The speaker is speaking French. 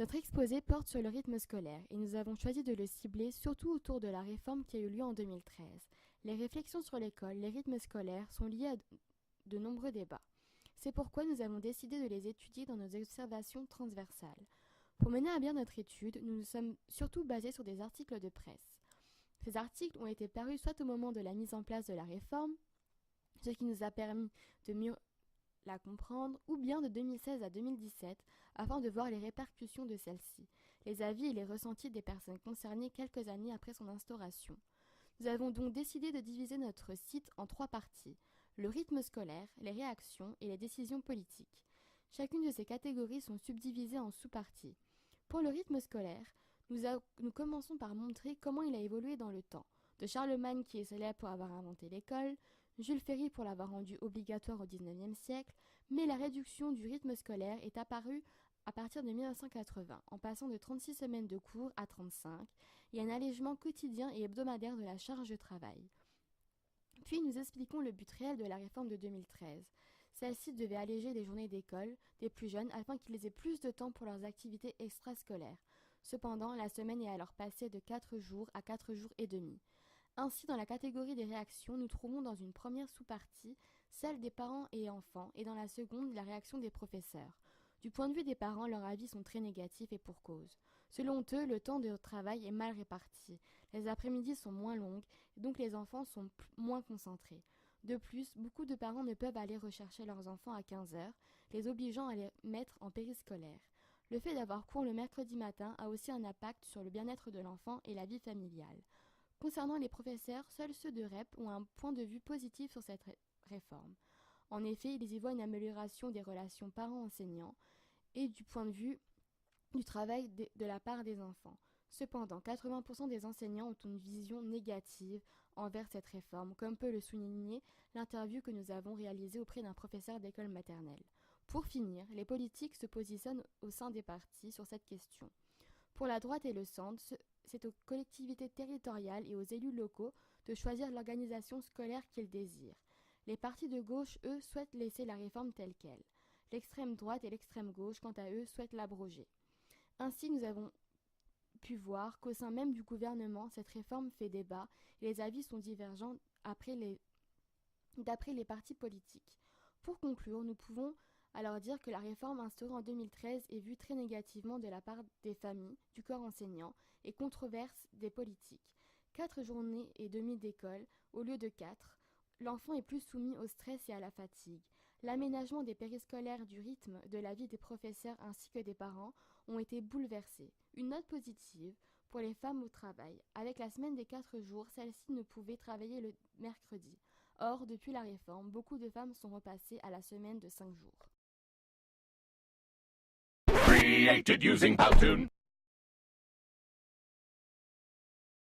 Notre exposé porte sur le rythme scolaire et nous avons choisi de le cibler surtout autour de la réforme qui a eu lieu en 2013. Les réflexions sur l'école, les rythmes scolaires sont liées à de nombreux débats. C'est pourquoi nous avons décidé de les étudier dans nos observations transversales. Pour mener à bien notre étude, nous nous sommes surtout basés sur des articles de presse. Ces articles ont été parus soit au moment de la mise en place de la réforme, ce qui nous a permis de mieux la comprendre, ou bien de 2016 à 2017, afin de voir les répercussions de celle-ci, les avis et les ressentis des personnes concernées quelques années après son instauration. Nous avons donc décidé de diviser notre site en 3 parties: le rythme scolaire, les réactions et les décisions politiques. Chacune de ces catégories sont subdivisées en sous-parties. Pour le rythme scolaire, nous commençons par montrer comment il a évolué dans le temps, de Charlemagne qui est célèbre pour avoir inventé l'école, Jules Ferry pour l'avoir rendu obligatoire au XIXe siècle, mais la réduction du rythme scolaire est apparue à partir de 1980, en passant de 36 semaines de cours à 35, et un allègement quotidien et hebdomadaire de la charge de travail. Puis nous expliquons le but réel de la réforme de 2013. Celle-ci devait alléger les journées d'école des plus jeunes afin qu'ils aient plus de temps pour leurs activités extrascolaires. Cependant, la semaine est alors passée de 4 jours à 4 jours et demi. Ainsi, dans la catégorie des réactions, nous trouvons dans une première sous-partie celle des parents et enfants, et dans la seconde, la réaction des professeurs. Du point de vue des parents, leurs avis sont très négatifs et pour cause. Selon eux, le temps de travail est mal réparti. Les après-midi sont moins longues, et donc les enfants sont moins concentrés. De plus, beaucoup de parents ne peuvent aller rechercher leurs enfants à 15 heures, les obligeant à les mettre en périscolaire. Le fait d'avoir cours le mercredi matin a aussi un impact sur le bien-être de l'enfant et la vie familiale. Concernant les professeurs, seuls ceux de REP ont un point de vue positif sur cette réforme. En effet, ils y voient une amélioration des relations parents-enseignants et du point de vue du travail de la part des enfants. Cependant, 80% des enseignants ont une vision négative envers cette réforme, comme peut le souligner l'interview que nous avons réalisée auprès d'un professeur d'école maternelle. Pour finir, les politiques se positionnent au sein des partis sur cette question. Pour la droite et le centre, c'est aux collectivités territoriales et aux élus locaux de choisir l'organisation scolaire qu'ils désirent. Les partis de gauche, eux, souhaitent laisser la réforme telle qu'elle. L'extrême droite et l'extrême gauche, quant à eux, souhaitent l'abroger. Ainsi, nous avons pu voir qu'au sein même du gouvernement, cette réforme fait débat et les avis sont divergents d'après les partis politiques. Pour conclure, nous pouvons alors dire que la réforme instaurée en 2013 est vue très négativement de la part des familles, du corps enseignant et controverse des politiques. 4 journées et demie d'école au lieu de 4. L'enfant est plus soumis au stress et à la fatigue. L'aménagement des périscolaires, du rythme, de la vie des professeurs ainsi que des parents ont été bouleversés. Une note positive pour les femmes au travail. Avec la semaine des 4 jours, celles-ci ne pouvaient travailler le mercredi. Or, depuis la réforme, beaucoup de femmes sont repassées à la semaine de 5 jours. Created using Powtoon.